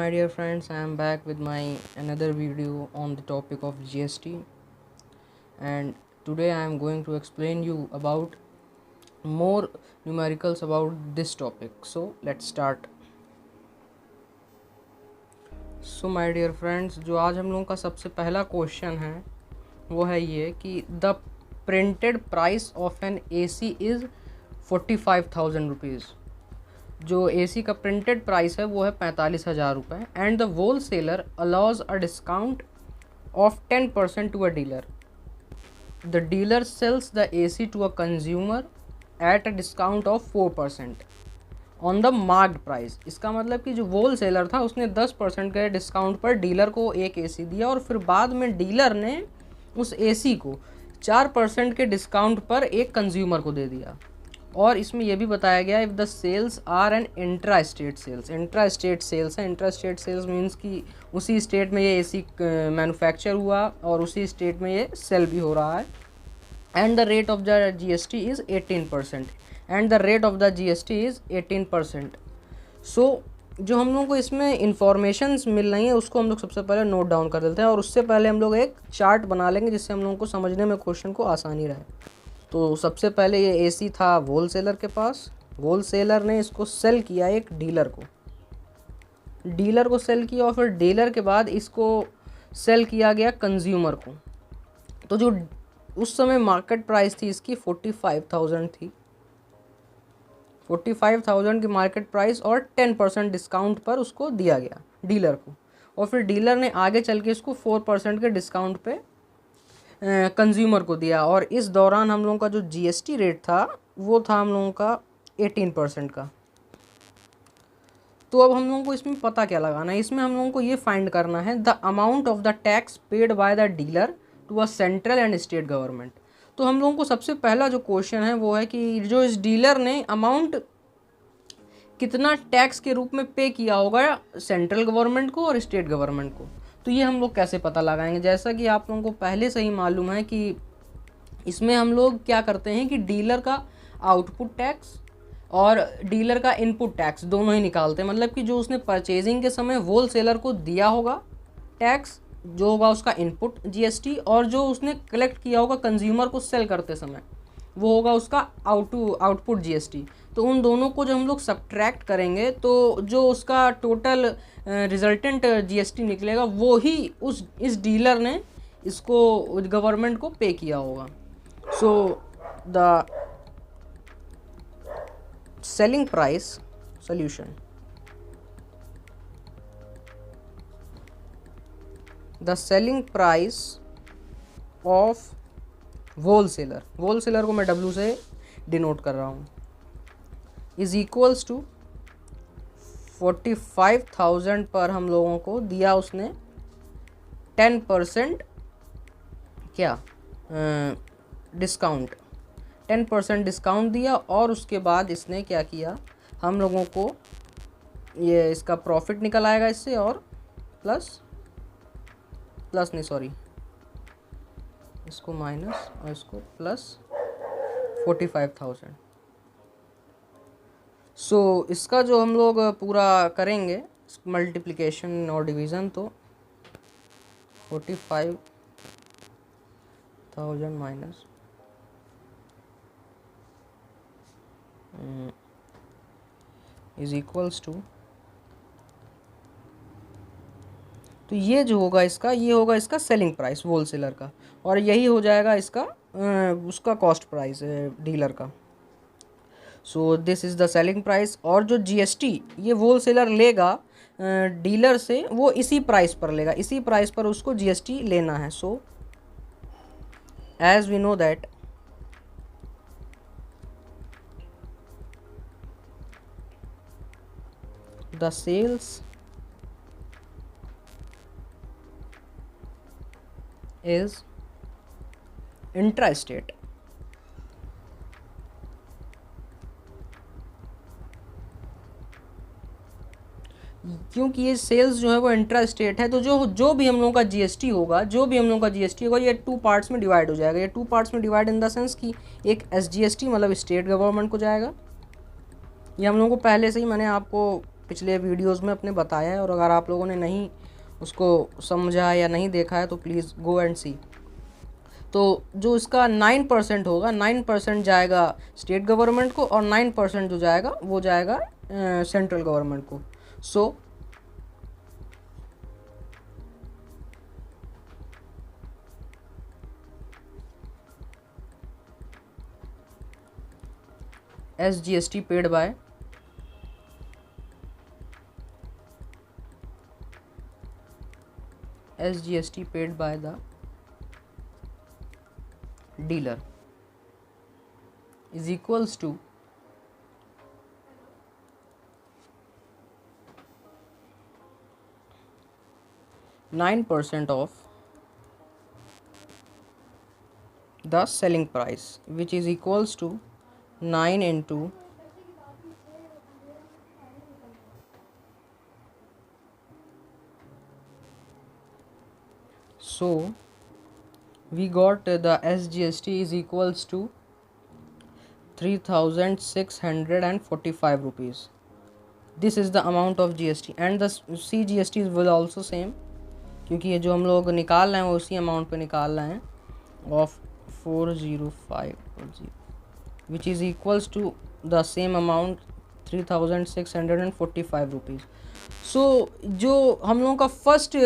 my dear friends, I am back with my another video on the topic of GST, and today I am going to explain you about more numericals about this topic. So let's start. So my dear friends, जो आज हम लोगों का सबसे पहला question है वो है ये कि the printed price of an AC is 45,000 rupees. जो AC का प्रिंटेड प्राइस है वो है 45,000 रुपये and the wholesaler allows a discount of 10% to a dealer. The dealer sells the AC to a consumer at a discount of 4% on the marked price. इसका मतलब कि जो होल सेलर था उसने 10% के डिस्काउंट पर डीलर को एक AC दिया और फिर बाद में डीलर ने उस AC को 4% के डिस्काउंट पर एक कंज्यूमर को दे दिया। और इसमें यह भी बताया गया if the sales are an intra state sales. Intra state sales है, इंट्रा स्टेट सेल्स मीन्स कि उसी स्टेट में ये AC मैन्युफैक्चर हुआ और उसी स्टेट में ये सेल भी हो रहा है। And the rate of the GST is 18%। And the rate of the GST is 18%। सो जो हम लोगों को इसमें इंफॉर्मेशंस मिल रही हैं उसको हम लोग सबसे पहले नोट डाउन कर देते हैं और उससे पहले हम लोग एक चार्ट बना लेंगे जिससे हम लोगों को समझने में क्वेश्चन को आसानी रहे। तो सबसे पहले ये AC था होल सेलर के पास। होल सेलर ने इसको सेल किया एक डीलर को सेल किया और फिर डीलर के बाद इसको सेल किया गया कंज्यूमर को। तो जो उस समय मार्केट प्राइस थी इसकी 45,000 थी। 45,000 की मार्केट प्राइस और 10% डिस्काउंट पर उसको दिया गया डीलर को। और फिर डीलर ने आगे चल के इसको 4% के डिस्काउंट पे कंज्यूमर को दिया। और इस दौरान हम लोगों का जो GST रेट था वो था हम लोगों का 18% का। तो अब हम लोगों को इसमें पता क्या लगाना है, इसमें हम लोगों को ये फाइंड करना है the amount of the tax paid by the dealer to a central and state government. तो हम लोगों को सबसे पहला जो क्वेश्चन है वो है कि जो इस डीलर ने अमाउंट कितना टैक्स के रूप में पे किया होगा सेंट्रल गवर्नमेंट को और स्टेट गवर्नमेंट को। तो ये हम लोग कैसे पता लगाएंगे, जैसा कि आप लोगों को पहले से ही मालूम है कि इसमें हम लोग क्या करते हैं कि डीलर का आउटपुट टैक्स और डीलर का इनपुट टैक्स दोनों ही निकालते हैं। मतलब कि जो उसने परचेजिंग के समय होल सेलर को दिया होगा टैक्स जो होगा उसका इनपुट GST, और जो उसने कलेक्ट किया होगा कंज्यूमर को सेल करते समय वो होगा उसका आउटपुट GST। तो उन दोनों को जब हम लोग सब्ट्रैक्ट करेंगे तो जो उसका टोटल रिजल्टेंट GST निकलेगा वो ही इस डीलर ने इसको गवर्नमेंट को पे किया होगा। So the selling price solution, the selling price of wholesaler को मैं W से डिनोट कर रहा हूँ, इज इक्वल्स टू 45,000 पर हम लोगों को दिया उसने 10% क्या डिस्काउंट, 10% डिस्काउंट दिया। और उसके बाद इसने क्या किया, हम लोगों को ये इसका प्रॉफिट निकल आएगा इससे और प्लस नहीं सॉरी इसको माइनस और इसको प्लस 45,000। सो इसका जो हम लोग पूरा करेंगे मल्टीप्लिकेशन और डिवीज़न, तो 45,000 माइनस इज इक्वल्स टू, तो ये जो होगा इसका, ये होगा इसका सेलिंग प्राइस होल सेलर का और यही हो जाएगा इसका उसका कॉस्ट प्राइस डीलर का। So this is the selling price. और जो GST ये होल सेलर लेगा डीलर से वो इसी प्राइस पर लेगा, इसी प्राइस पर उसको GST लेना है। So as we know that the sales is intra-state। क्योंकि ये सेल्स जो है वो इंट्रा स्टेट है, तो जो भी हम लोगों का GST होगा, ये 2 पार्ट्स में डिवाइड हो जाएगा। ये 2 पार्ट्स में डिवाइड इन द सेंस कि एक SGST मतलब स्टेट गवर्नमेंट को जाएगा, ये हम लोगों को पहले से ही मैंने आपको पिछले वीडियोस में अपने बताया है, और अगर आप लोगों ने नहीं उसको समझा या नहीं देखा है तो प्लीज़ गो एंड सी। तो जो इसका 9% होगा, 9% जाएगा स्टेट गवर्नमेंट को और 9% जो जाएगा वो जाएगा सेंट्रल गवर्नमेंट को। सो SGST paid by the dealer is equals to 9% of the selling price, which is equals to 9 into so we got the SGST is equals to 3645 rupees. This is the amount of GST and the CGST will also same, क्योंकि ये जो हम लोग निकाल रहे हैं वो उसी अमाउंट पे निकाल रहे हैं of 40540, which is equals to the same amount 3645 rupees. सो जो हम लोगों का फर्स्ट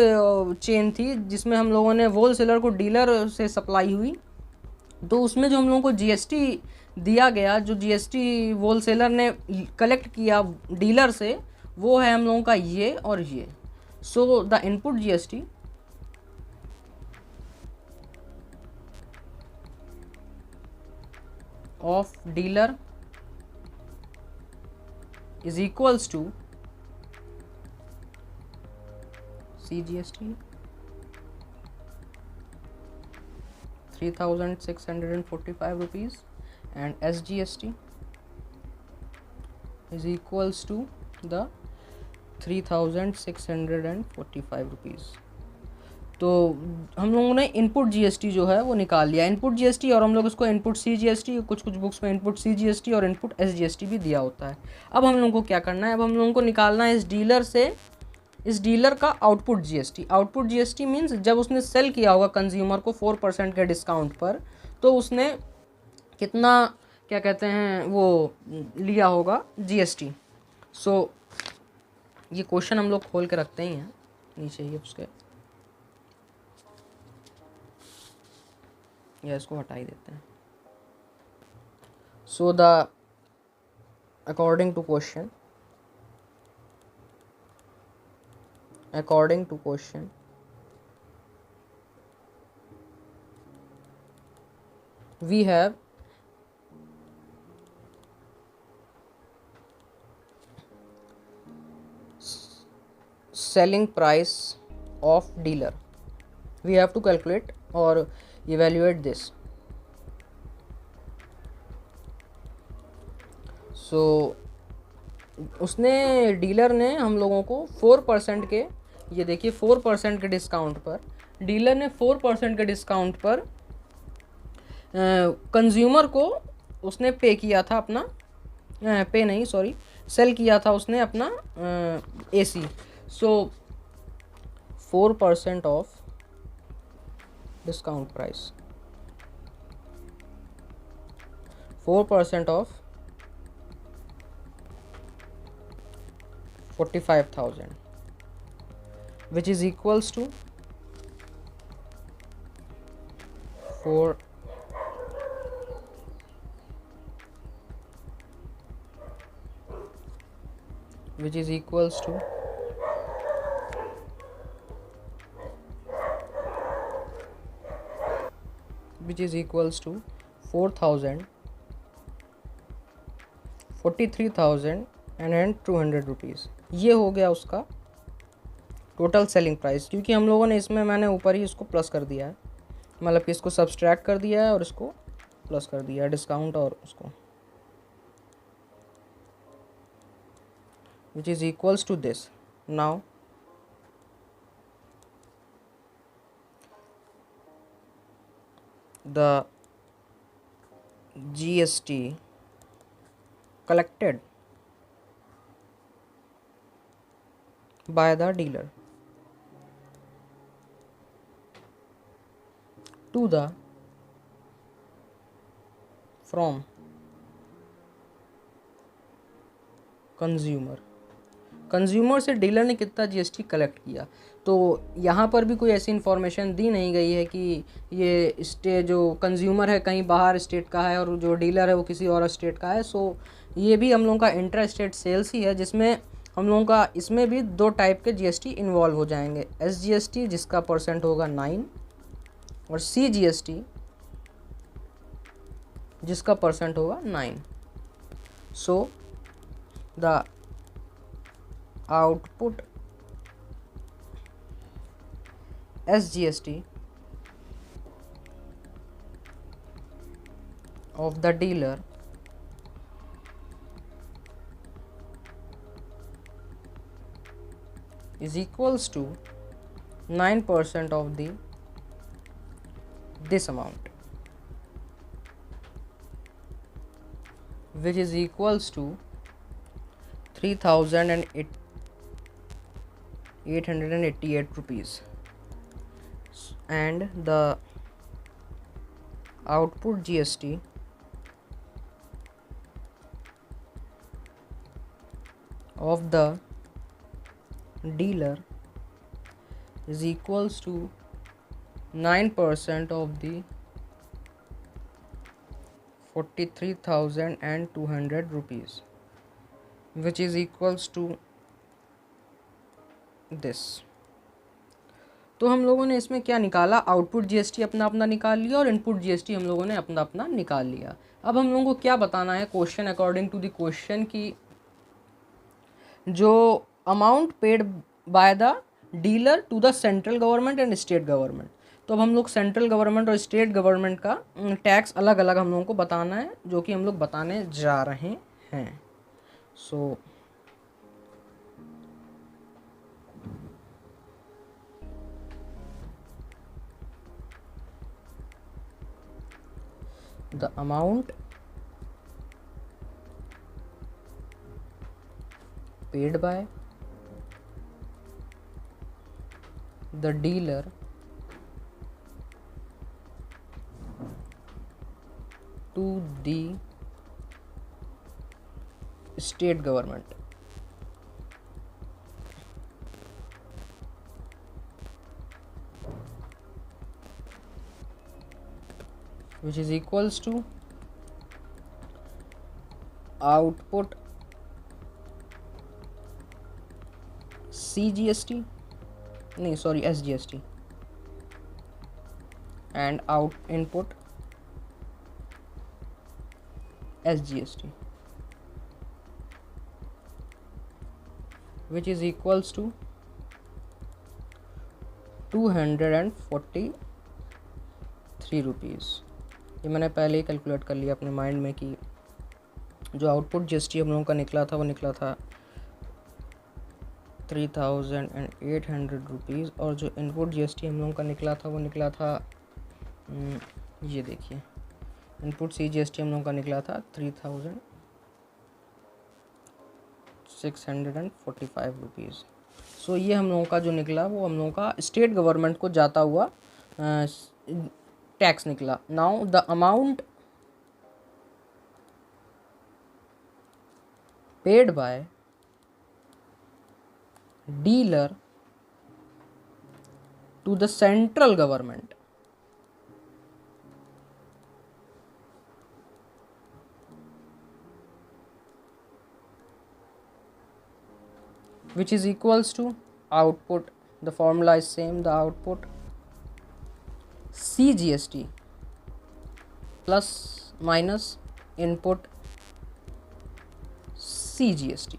चेन थी जिसमें हम लोगों ने होल सेलर को डीलर से सप्लाई हुई, तो उसमें जो हम लोगों को GST दिया गया, जो GST होल सेलर ने कलेक्ट किया डीलर से, वो है हम लोगों का ये और ये। So the input GST of dealer is equals to CGST 3645 rupees and SGST is equals to the 3645 rupees. तो हम लोगों ने इनपुट GST जो है वो निकाल लिया, इनपुट GST, और हम लोग उसको इनपुट CGST, कुछ बुक्स में इनपुट CGST और इनपुट SGST भी दिया होता है। अब हम लोगों को क्या करना है, अब हम लोगों को निकालना है इस डीलर से, इस डीलर का output GST। Output GST means जब उसने सेल किया होगा कंज्यूमर को 4% के डिस्काउंट पर, तो उसने कितना क्या कहते हैं वो लिया होगा GST। सो ये क्वेश्चन हम लोग खोल के रखते ही हैं नीचे ही उसके, या इसको हटा ही देते हैं। So the according to question we have selling price of dealer, we have to calculate or evaluate this. So उसने डीलर ने हम लोगों को 4% के, ये देखिए 4% के डिस्काउंट पर, डीलर ने 4% के डिस्काउंट पर कंज्यूमर को उसने पे किया था अपना, पे नहीं सॉरी, सेल किया था उसने अपना AC। So 4% of discount price, 4% of 45,000, which is equals to 4 which is equals to 4,000 43,200 rupees. ये हो गया उसका टोटल सेलिंग प्राइस, क्योंकि हम लोगों ने इसमें मैंने ऊपर ही इसको प्लस कर दिया है, मतलब कि इसको सब्सट्रैक्ट कर दिया है और इसको प्लस कर दिया है, डिस्काउंट और उसको, which is equals to this. Now the GST collected by the dealer to the from consumer. Consumer से डीलर ने कितना जीएसटी कलेक्ट किया, तो यहाँ पर भी कोई ऐसी इन्फॉर्मेशन दी नहीं गई है कि ये जो कंज्यूमर है कहीं बाहर स्टेट का है और जो डीलर है वो किसी और स्टेट का है। सो ये भी हम लोगों का इंटर स्टेट सेल्स ही है, जिसमें हम लोगों का इसमें भी 2 टाइप के जीएसटी इन्वॉल्व हो जाएंगे, एसजीएसटी जिसका परसेंट होगा 9 और सीजीएसटी जिसका परसेंट होगा 9। So the output SGST of the dealer is equals to 9% of this amount, which is equals to 3,888 rupees, and the output GST of the dealer is equals to 9% of the 43,200 rupees, which is equals to this। तो हम लोगों ने इसमें क्या निकाला, output GST अपना अपना निकाल लिया और इनपुट जीएसटी हम लोगों ने अपना अपना निकाल लिया। अब हम लोगों को क्या बताना है question, according to the question, की जो amount paid by the dealer to the central government and state government. तो अब हम लोग सेंट्रल गवर्नमेंट और स्टेट गवर्नमेंट का टैक्स अलग अलग हम लोगों को बताना है, जो कि हम लोग बताने जा रहे हैं। सो the amount paid by the dealer to the state government which is equals to output SGST and input SGST, which is equals to 243 rupees. ये मैंने पहले ही कैलकुलेट कर लिया अपने माइंड में कि जो आउटपुट जीएसटी हम लोगों का निकला था वो निकला था 3,800 रुपीज़, और जो इनपुट जीएसटी हम लोगों का निकला था वो निकला था, ये देखिए, इनपुट सीजीएसटी हम लोगों का निकला था 3,645 रुपीज़। सो ये हम लोगों का जो निकला वो हम लोगों का स्टेट गवर्नमेंट को जाता हुआ टैक्स निकला। Now the amount paid by dealer to the central government which is equals to output, the formula is same, the output CGST plus minus input CGST,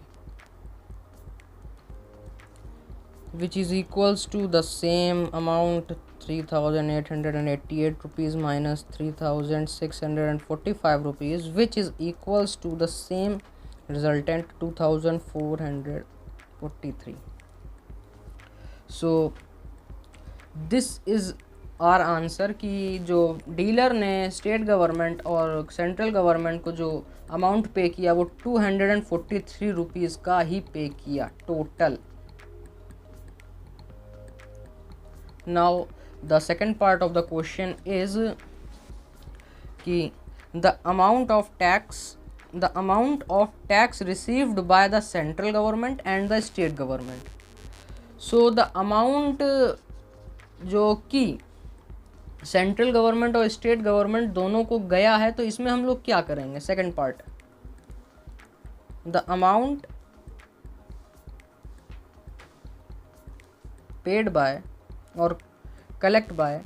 which is equals to the same amount 3,888 rupees minus 3,645 rupees, which is equals to the same resultant 2,443. So this is our answer कि जो dealer ने state government और central government को जो amount पे किया वो 243 rupees का ही पे किया total. Now the second part of the question is कि the amount of tax received by the central government and the state government. So the amount जो कि सेंट्रल गवर्नमेंट और स्टेट गवर्नमेंट दोनों को गया है, तो इसमें हम लोग क्या करेंगे, second part, the amount paid by और कलेक्ट बाय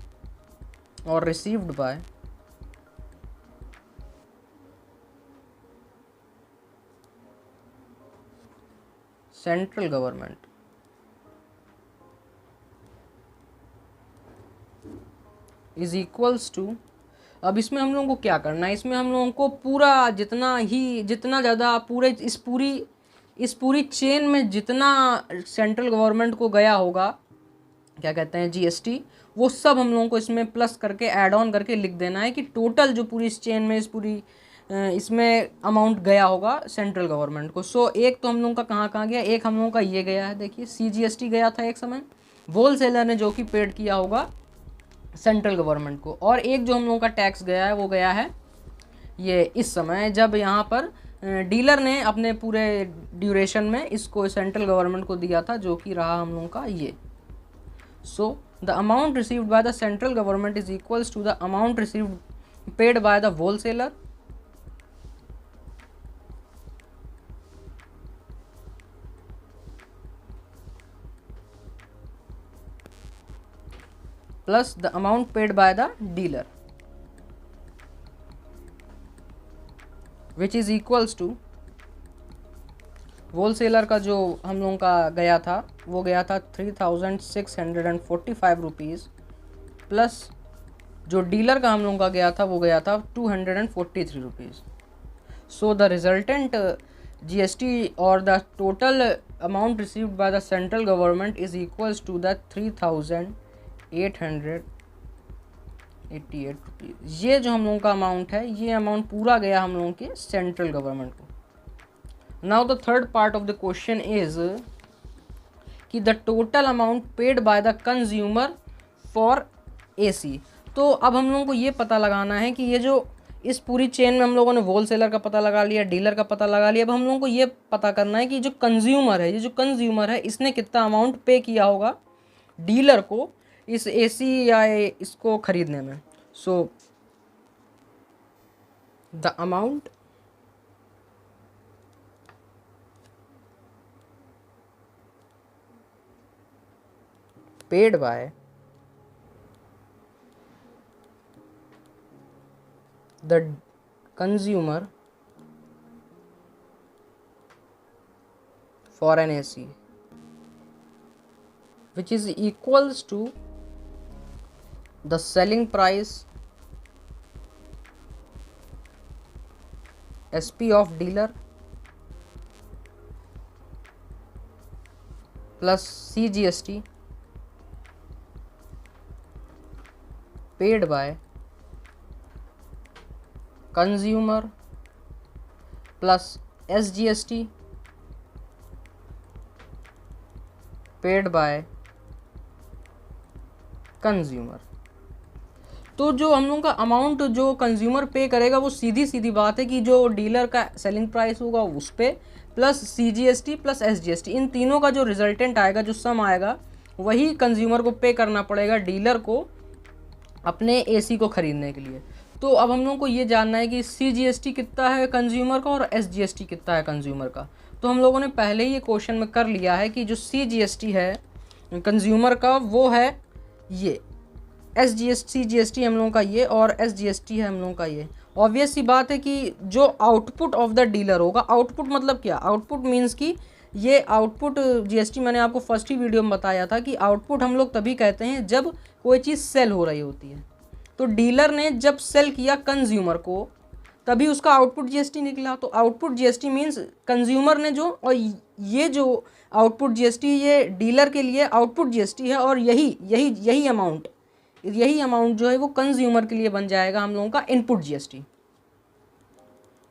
और received by central government is equals to, अब इसमें हम लोगों को क्या करना है, इसमें हम लोगों को पूरा जितना ज़्यादा इस पूरी चेन में जितना सेंट्रल गवर्नमेंट को गया होगा, क्या कहते हैं, जीएसटी, वो सब हम लोगों को इसमें प्लस करके ऐड ऑन करके लिख देना है कि टोटल जो पूरी इस चेन में इसमें अमाउंट गया होगा सेंट्रल गवर्नमेंट को। सो एक तो हम लोगों का कहाँ गया, एक हम लोगों का ये गया है, देखिए CGST गया था एक समय, होलसेलर ने जो कि पेड किया होगा सेंट्रल गवर्नमेंट को, और एक जो हम लोगों का टैक्स गया है वो गया है ये इस समय जब यहाँ पर डीलर ने अपने पूरे ड्यूरेशन में इसको सेंट्रल गवर्नमेंट को दिया था, जो कि रहा हम लोगों का ये। So the amount received by the central government is equals to the amount received paid by the wholesaler plus the amount paid by the dealer, which is equals to wholesaler का जो हम लोगों का गया था वो गया था 3645 रुपीज़, प्लस जो डीलर का हम लोगों का गया था वो गया था 243 rupees. So the resultant GST और the total amount received by the central government is equals to the 3888 rupees. ये जो हम लोगों का अमाउंट है, ये अमाउंट पूरा गया हम लोगों के सेंट्रल गवर्नमेंट को। Now the third part of the question is कि the total amount paid by the consumer for AC। तो अब हम लोगों को ये पता लगाना है कि ये जो इस पूरी चेन में हम लोगों ने होलसेलर का पता लगा लिया, डीलर का पता लगा लिया, अब हम लोगों को ये पता करना है कि जो कंज्यूमर है, ये जो कंज्यूमर है इसने कितना अमाउंट पे किया होगा डीलर को इस AC या इसको खरीदने में। So the amount paid by the consumer for an AC which is equals to the selling price SP of dealer plus CGST paid by consumer plus SGST paid by consumer. तो जो हम लोगों का amount जो consumer पे करेगा वो सीधी बात है कि जो डीलर का सेलिंग प्राइस होगा उस पे प्लस CGST प्लस SGST, इन तीनों का जो रिजल्टेंट आएगा, जो सम आएगा, वही कंज्यूमर को पे करना पड़ेगा डीलर को अपने AC को ख़रीदने के लिए। तो अब हम लोगों को ये जानना है कि CGST कितना है कंज्यूमर का और SGST कितना है कंज्यूमर का। तो हम लोगों ने पहले ही ये क्वेश्चन में कर लिया है कि जो CGST है कंज्यूमर का वो है ये, CGST हम लोगों का ये और SGST है हम लोगों का ये। ऑब्वियस सी बात है कि जो आउटपुट ऑफ द डीलर होगा, आउटपुट मतलब क्या, आउटपुट मीन्स कि ये आउटपुट GST मैंने आपको फर्स्ट ही वीडियो में बताया था कि आउटपुट हम लोग तभी कहते हैं जब कोई चीज़ सेल हो रही होती है। तो डीलर ने जब सेल किया कंज्यूमर को तभी उसका आउटपुट GST निकला। तो आउटपुट GST मीन्स कंज्यूमर ने जो, और ये जो आउटपुट GST ये डीलर के लिए आउटपुट GST है, और यही अमाउंट जो है वो कंज्यूमर के लिए बन जाएगा हम लोगों का इनपुट GST।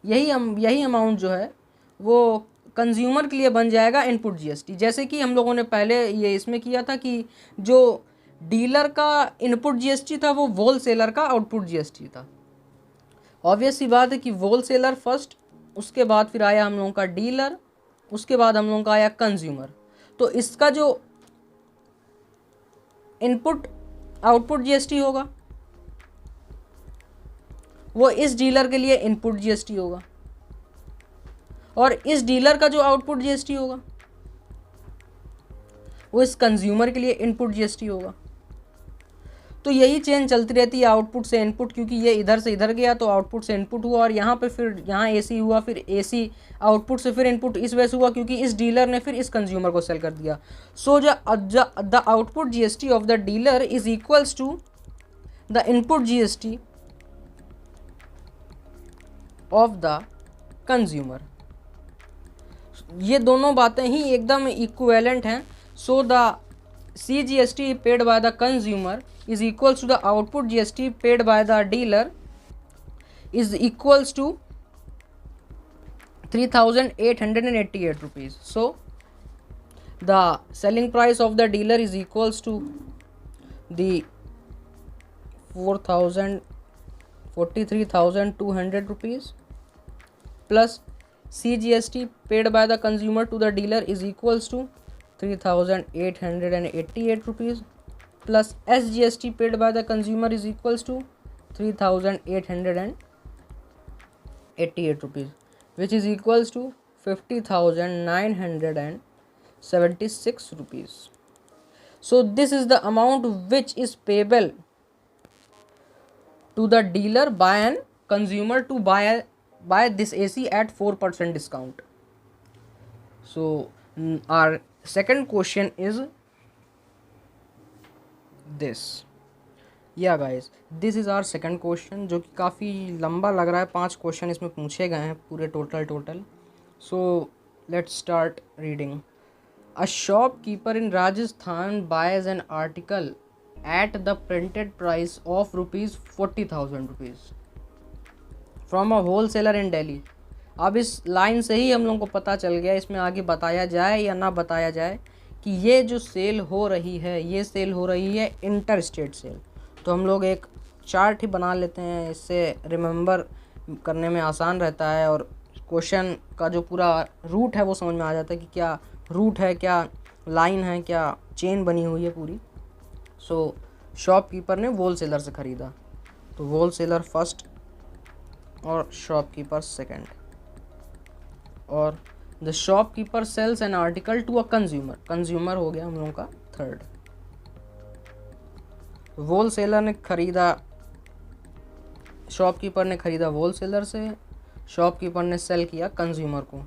यही अमाउंट जो है वो कंज्यूमर के लिए बन जाएगा इनपुट GST। जैसे कि हम लोगों ने पहले ये इसमें किया था कि जो डीलर का इनपुट जीएसटी था वो होल सेलर का आउटपुट जीएसटी था। ऑब्वियस सी बात है कि होल सेलर फर्स्ट, उसके बाद फिर आया हम लोगों का डीलर, उसके बाद हम लोगों का आया कंज्यूमर। तो इसका जो इनपुट आउटपुट जीएसटी होगा वो इस डीलर के लिए इनपुट जीएसटी होगा, और इस डीलर का जो आउटपुट जीएसटी होगा वो इस कंज्यूमर के लिए इनपुट जीएसटी होगा। तो यही चेन चलती रहती है आउटपुट से इनपुट, क्योंकि ये इधर से इधर गया तो आउटपुट से इनपुट हुआ, और यहाँ पे फिर यहाँ एसी हुआ, फिर एसी आउटपुट से फिर इनपुट इस वजह से हुआ क्योंकि इस डीलर ने फिर इस कंज्यूमर को सेल कर दिया। So the output GST of the dealer is equals to the input GST of the consumer. ये दोनों बातें ही एकदम इक्विवेलेंट हैं। So the CGST paid by the consumer is equals to the output GST paid by the dealer is equals to 3,888 rupees. So the selling price of the dealer is equals to the 43,200 rupees plus CGST paid by the consumer to the dealer is equals to 3,888 rupees plus SGST paid by the consumer is equals to 3,888 rupees, which is equals to 50,976 rupees. So this is the amount which is payable to the dealer by an consumer to buy this AC at 4% discount. So our second question is this. Yeah guys, this is our second question, जो कि काफ़ी लंबा लग रहा है। 5 question इसमें पूछे गए हैं पूरे total. So let's start reading. A shopkeeper in Rajasthan buys an article at the printed price of ₹40,000 from a wholesaler in Delhi. अब इस लाइन से ही हम लोगों को पता चल गया, इसमें आगे बताया जाए या ना बताया जाए, कि ये जो सेल हो रही है ये सेल हो रही है इंटर स्टेट सेल। तो हम लोग एक चार्ट ही बना लेते हैं, इससे रिमेंबर करने में आसान रहता है और क्वेश्चन का जो पूरा रूट है वो समझ में आ जाता है कि क्या रूट है, क्या लाइन है, क्या चेन बनी हुई है पूरी। सो शॉपकीपर ने होल सेलर से ख़रीदा, तो होल सेलर फर्स्ट और शॉपकीपर सेकंड, और the shopkeeper sells an article to a consumer, consumer हो गया हम लोगों का थर्ड। होल सेलर ने खरीदा, शॉपकीपर ने खरीदा होल सेलर से, शॉपकीपर ने सेल किया कंज्यूमर को।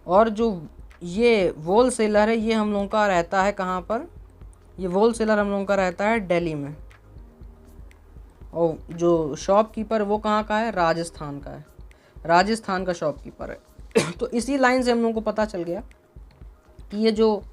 और जो ये होल सेलर है ये हम लोगों का रहता है कहाँ पर, ये होल सेलर हम लोगों का रहता है दिल्ली में, और जो शॉपकीपर वो कहाँ का है, राजस्थान का है, राजस्थान का शॉपकीपर है। तो इसी लाइन से हम लोगों को पता चल गया कि ये जो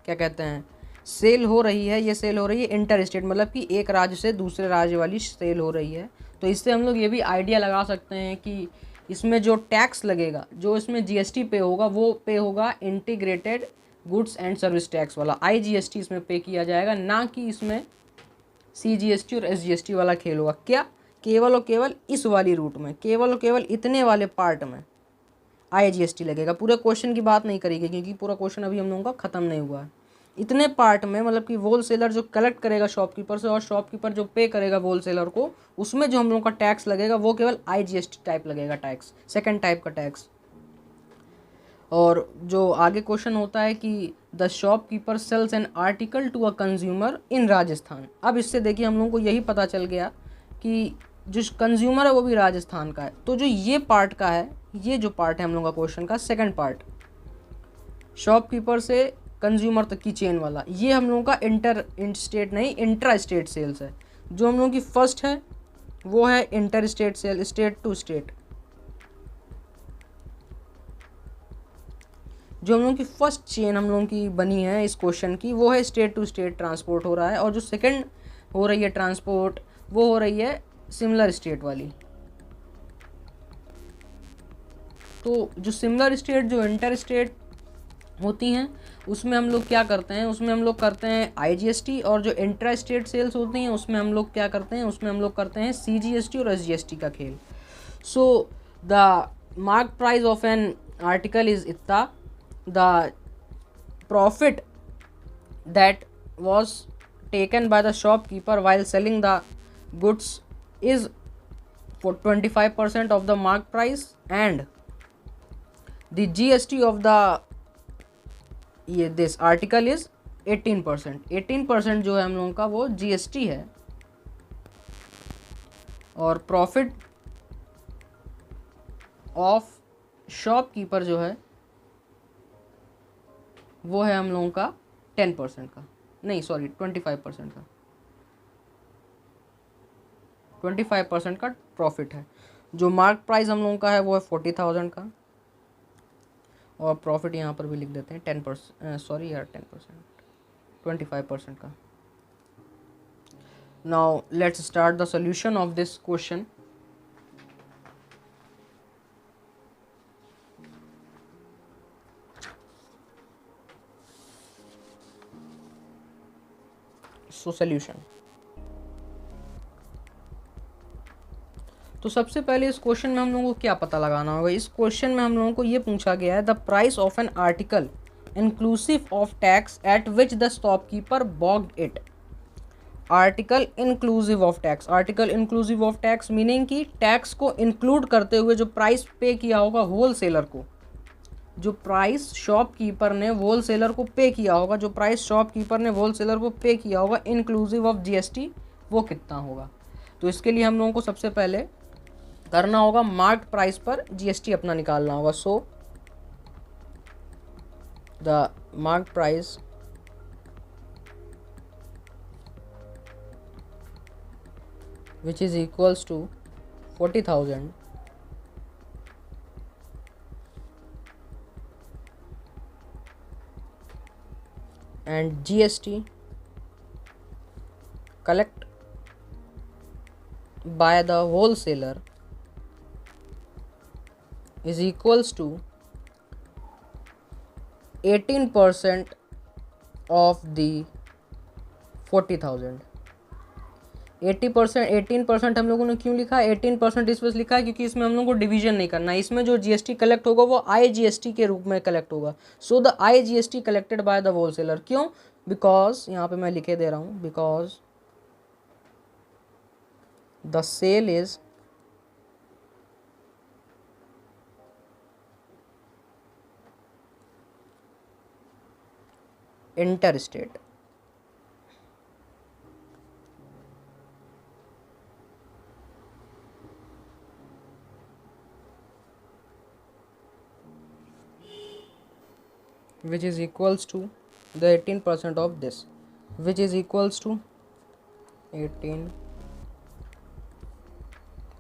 क्या कहते हैं सेल हो रही है, ये सेल हो रही है इंटर स्टेट, मतलब कि एक राज्य से दूसरे राज्य वाली सेल हो रही है। तो इससे हम लोग ये भी आइडिया लगा सकते हैं कि इसमें जो टैक्स लगेगा, जो इसमें जीएसटी पे होगा, वो पे होगा integrated goods and service tax वाला, IGST इसमें पे किया जाएगा, ना कि इसमें CGST और SGST वाला खेल होगा। क्या केवल और केवल इस वाली रूट में, केवल और केवल इतने वाले पार्ट में IGST लगेगा। पूरे क्वेश्चन की बात नहीं करेगी क्योंकि पूरा क्वेश्चन अभी हम लोगों का ख़त्म नहीं हुआ है। इतने पार्ट में मतलब कि होल सेलर जो कलेक्ट करेगा शॉपकीपर से और शॉपकीपर जो पे करेगा होल सेलर को, उसमें जो हम लोगों का टैक्स लगेगा वो केवल IGST टाइप लगेगा, टैक्स सेकंड टाइप का टैक्स। और जो आगे क्वेश्चन होता है कि the shopkeeper sells an article to a consumer in Rajasthan. अब इससे देखिए हम लोगों को यही पता चल गया कि जो कंज्यूमर है वो भी राजस्थान का है। तो जो ये पार्ट का है, ये जो पार्ट है हम लोगों का क्वेश्चन का सेकंड पार्ट, शॉपकीपर से कंज्यूमर तक की चेन वाला, ये हम लोगों का इंटर स्टेट नहीं इंट्रा स्टेट सेल्स है। जो हम लोगों की फर्स्ट है वो है inter state sale, state to state. जो हम लोगों की फर्स्ट चेन हम लोगों की बनी है इस क्वेश्चन की, वो है स्टेट टू स्टेट ट्रांसपोर्ट हो रहा है, और जो सेकंड हो रही है ट्रांसपोर्ट वो हो रही है सिमिलर स्टेट वाली। तो जो सिमिलर स्टेट, जो इंटर स्टेट होती हैं, उसमें हम लोग क्या करते हैं, उसमें हम लोग करते हैं IGST, और जो इंट्रा स्टेट सेल्स होती हैं उसमें हम लोग क्या करते हैं, उसमें हम लोग करते हैं CGST और SGST का खेल। So the mark price of an article is इतना, the profit that was taken by the shopkeeper while selling the goods is for 25% of the mark price, and the GST of the this article is 18%। 18% जो है हम लोगों का वो GST है, और profit of shopkeeper जो है वो है हम लोगों का 10% का, नहीं सॉरी 25% का, 25% का प्रॉफिट है। जो मार्क प्राइस हम लोगों का है वो है 40,000 का, और प्रॉफिट यहाँ पर भी लिख देते हैं 10%, सॉरी यार 10%, 25% का। Now let's start the solution of this question. So solution, तो सबसे पहले इस क्वेश्चन में हम लोगों को क्या पता लगाना होगा। इस क्वेश्चन में हम लोगों को ये पूछा गया है the price of an article inclusive of tax at which the shopkeeper bought it. Article inclusive of tax, article inclusive of tax meaning कि टैक्स को इंक्लूड करते हुए जो प्राइस पे किया होगा होलसेलर को, जो प्राइस शॉपकीपर ने होलसेलर को पे किया होगा, जो प्राइस शॉपकीपर ने होलसेलर को पे किया होगा इंक्लूसिव ऑफ GST, वो कितना होगा। तो इसके लिए हम लोगों को सबसे पहले करना होगा मार्क प्राइस पर GST अपना निकालना होगा। So the mark price which is equals to 40,000 and GST collect by the wholesaler is equals to 18% of the 40,000। 18% हम लोगों ने क्यों लिखा है, 18% इस वजह लिखा है क्योंकि इसमें हम लोगों को डिवीजन नहीं करना है। इसमें जो GST कलेक्ट होगा वो IGST के रूप में कलेक्ट होगा। So the IGST collected by the wholesaler, क्यों, बिकॉज यहाँ पे मैं लिखे दे रहा हूँ, because the sale is interstate, which is equals to the 18% of this, which is equals to 18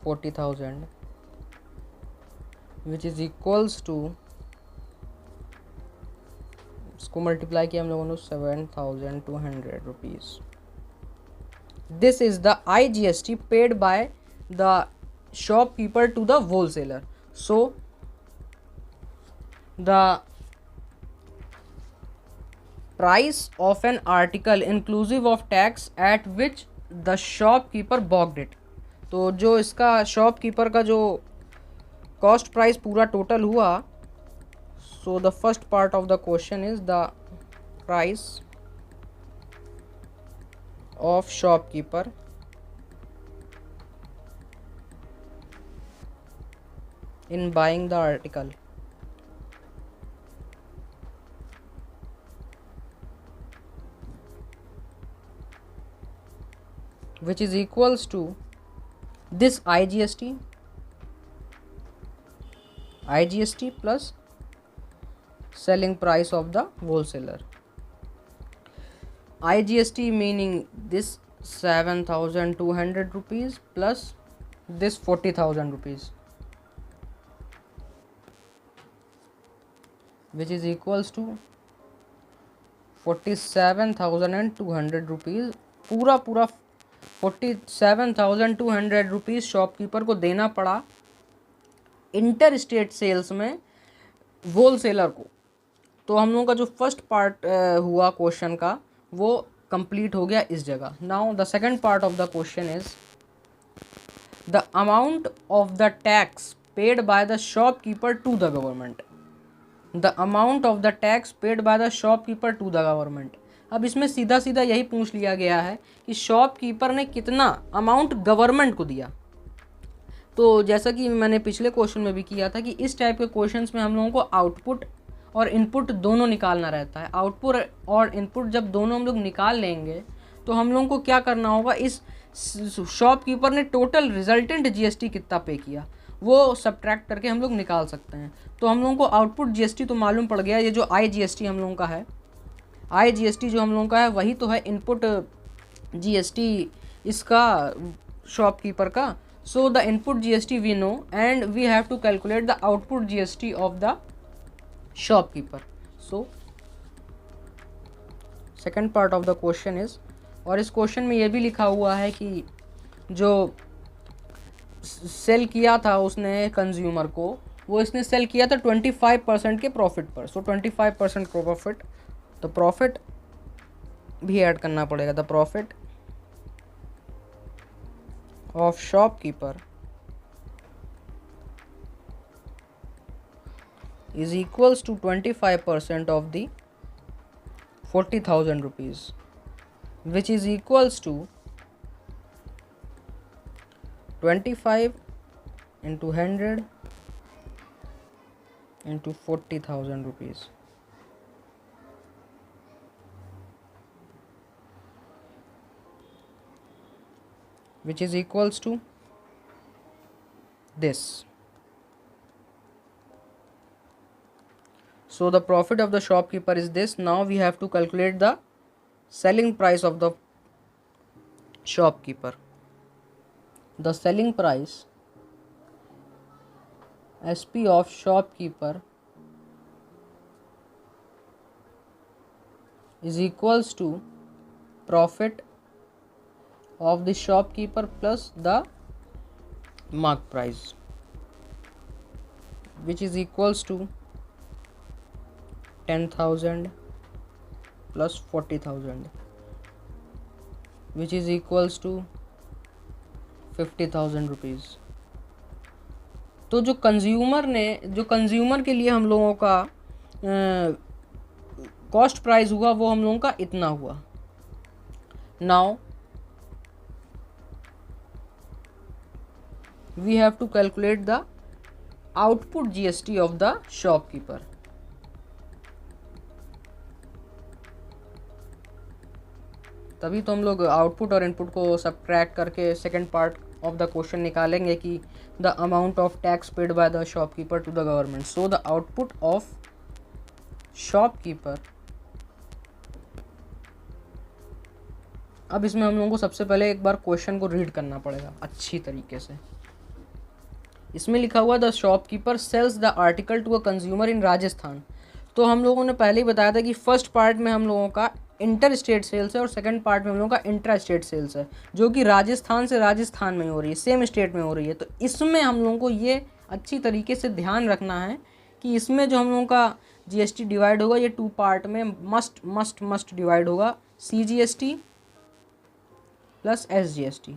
40,000, which is equals to, इसको मल्टीप्लाई किया हम लोगों ने 7,200 rupees. This is the IGST paid by the shopkeeper to the wholesaler. So the price of an article inclusive of tax at which the shopkeeper bought it, तो जो इसका shopkeeper का जो कॉस्ट प्राइस पूरा टोटल हुआ, so the first part of the question is the price of shopkeeper in buying the article, which is equals to this IGST plus selling price of the wholesaler. IGST meaning this 7,200 rupees plus this 40,000 rupees, which is equals to 47,200 rupees. पूरा 47,200 rupees shopkeeper को देना पड़ा inter state sales में wholesaler को। तो हम लोगों का जो फर्स्ट पार्ट हुआ क्वेश्चन का वो कंप्लीट हो गया इस जगह. Now the second part of the question is the amount of the tax paid by the shopkeeper to the government. The amount of the tax paid by the shopkeeper to the government. अब इसमें सीधा सीधा यही पूछ लिया गया है कि शॉपकीपर ने कितना अमाउंट गवर्नमेंट को दिया. तो जैसा कि मैंने पिछले क्वेश्चन में भी किया था कि इस टाइप के क्वेश्चंस में हम लोगों को आउटपुट और इनपुट दोनों निकालना रहता है. आउटपुट और इनपुट जब दोनों हम लोग निकाल लेंगे तो हम लोगों को क्या करना होगा, इस शॉपकीपर ने टोटल रिजल्टेंट जीएसटी कितना पे किया वो सब्ट्रैक्ट करके हम लोग निकाल सकते हैं. तो हम लोगों को आउटपुट जीएसटी तो मालूम पड़ गया. ये जो आई जीएसटी हम लोगों का है, आई जीएसटी जो हम लोगों का है वही तो है इनपुट जीएसटी इसका शॉपकीपर का. So the input GST we know and we have to calculate the output GST of the shopkeeper. So second part of the question is, और इस क्वेश्चन में ये भी लिखा हुआ है कि जो सेल किया था उसने कंज्यूमर को, वो इसने सेल किया था 25% के प्रॉफिट पर. सो 25% प्रॉफिट, तो प्रॉफिट भी ऐड करना पड़ेगा. The profit of shopkeeper is equals to 25% of the 40,000 rupees, which is equals to 25 into 100 into 40,000 rupees. Which is equals to this. So the profit of the shopkeeper is this. Now we have to calculate the selling price of the shopkeeper. The selling price SP of shopkeeper is equals to profit of the shopkeeper plus the mark price, which is equals to 10,000 plus 40,000, which is equals to 50,000 rupees. तो जो consumer के लिए हम लोगों का cost price हुआ वो हम लोगों का इतना हुआ. Now we have to calculate the output GST of the shopkeeper. तभी तो हम लोग आउटपुट और इनपुट को सब्ट्रैक्ट करके second part of the question निकालेंगे कि the amount of tax paid by the shopkeeper to the government. So the output of shopkeeper. अब इसमें हम लोगों को सबसे पहले एक बार क्वेश्चन को रीड करना पड़ेगा अच्छी तरीके से. इसमें लिखा हुआ the shopkeeper sells the article to a consumer in Rajasthan. तो हम लोगों ने पहले ही बताया था कि फर्स्ट पार्ट में हम लोगों का इंटर स्टेट सेल्स है और सेकंड पार्ट में हम लोगों का इंट्रा स्टेट सेल्स है, जो कि राजस्थान से राजस्थान में हो रही है, सेम स्टेट में हो रही है. तो इसमें हम लोगों को ये अच्छी तरीके से ध्यान रखना है कि इसमें जो हम लोगों का जीएसटी डिवाइड होगा ये टू पार्ट में मस्ट डिवाइड होगा. CGST plus SGST.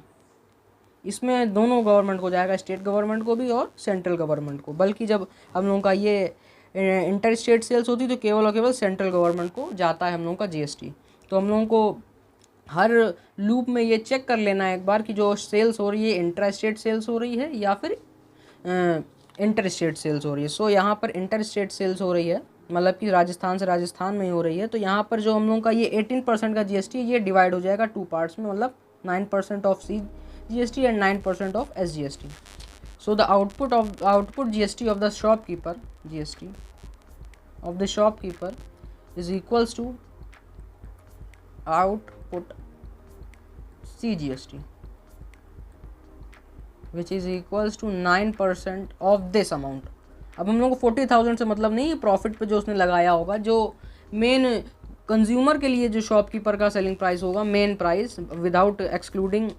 इसमें दोनों गवर्नमेंट को जाएगा, स्टेट गवर्नमेंट को भी और सेंट्रल गवर्नमेंट को. बल्कि जब हम लोगों का ये इंटर स्टेट सेल्स होती तो केवल और केवल सेंट्रल गवर्नमेंट को जाता है हम लोगों का जीएसटी. तो हम लोगों को हर लूप में ये चेक कर लेना है एक बार कि जो सेल्स हो रही है इंटर स्टेट सेल्स हो रही है या फिर इंटर स्टेट सेल्स हो रही है. सो यहाँ पर इंटर स्टेट सेल्स हो रही है, मतलब कि राजस्थान से राजस्थान में ही हो रही है. तो यहाँ पर जो हम लोगों का ये 18% का जीएसटी ये डिवाइड हो जाएगा टू पार्ट्स में, मतलब 9% of CGST and 9% of SGST. So the output GST of the shopkeeper is equals to output CGST, which is equals to 9% of this amount. अब हम लोग को 40,000 से मतलब नहीं है प्रॉफिट पे जो उसने लगाया होगा, जो मेन कंज्यूमर के लिए जो शॉपकीपर का सेलिंग प्राइस होगा, main price without excluding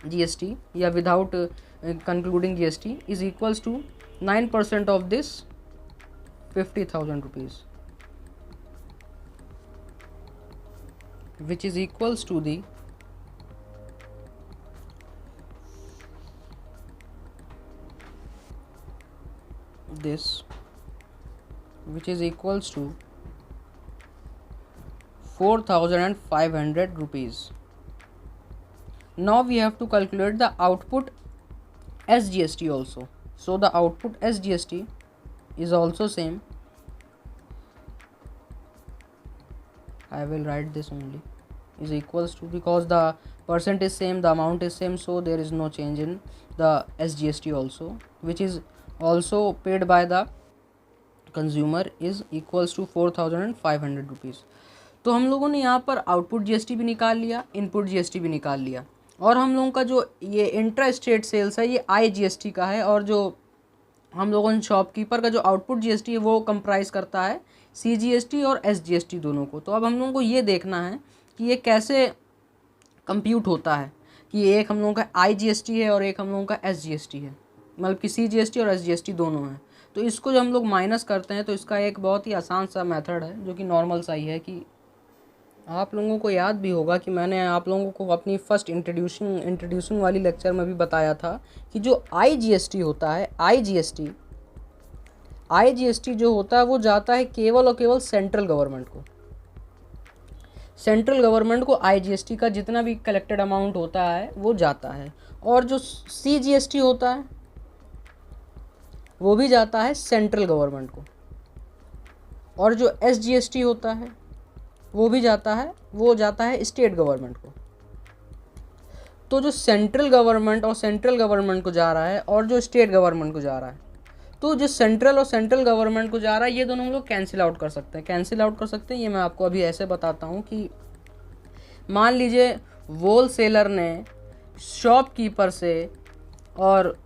GST या without concluding GST is equals to 9% of this 50,000 rupees. which is equals to the this, which is equals to 4,500 rupees. Now we have to calculate the output SGST also. So the output SGST is also same. I will write this only, is equals to, because the percent is same, the amount is same, so there is no change in the SGST also, which is also paid by the consumer, is equals to 4,500 rupees. तो हम लोगों ने यहाँ पर output GST भी निकाल लिया, input GST भी निकाल लिया, और हम लोगों का जो ये इंट्रा स्टेट सेल्स है ये IGST का है, और जो हम लोगों ने शॉपकीपर का जो आउटपुट जीएसटी है वो कंप्राइज करता है CGST और SGST दोनों को। तो अब हम लोगों को ये देखना है कि ये कैसे कंप्यूट होता है, कि एक हम लोगों का IGST है और एक हम लोगों का SGST है, मतलब कि CGST और SGST दोनों हैं। तो इसको जब हम लोग माइनस करते हैं तो इसका एक बहुत ही आसान सा मेथड है जो कि नॉर्मल सा ही है, कि आप लोगों को याद भी होगा कि मैंने आप लोगों को अपनी फर्स्ट इंट्रोड्यूसिंग वाली लेक्चर में भी बताया था कि जो IGST होता है, IGST जो होता है वो जाता है केवल और केवल सेंट्रल गवर्नमेंट को। सेंट्रल गवर्नमेंट को IGST का जितना भी कलेक्टेड अमाउंट होता है वो जाता है, और जो CGST होता है वो भी जाता है सेंट्रल गवर्नमेंट को, और जो SGST होता है वो भी जाता है स्टेट गवर्नमेंट को। तो जो सेंट्रल गवर्नमेंट को जा रहा है और जो स्टेट गवर्नमेंट को जा रहा है, तो जो सेंट्रल गवर्नमेंट को जा रहा है ये दोनों हम लोग कैंसिल आउट कर सकते हैं। ये मैं आपको अभी ऐसे बताता हूँ कि मान लीजिए होल सेलर ने शॉपकीपर से और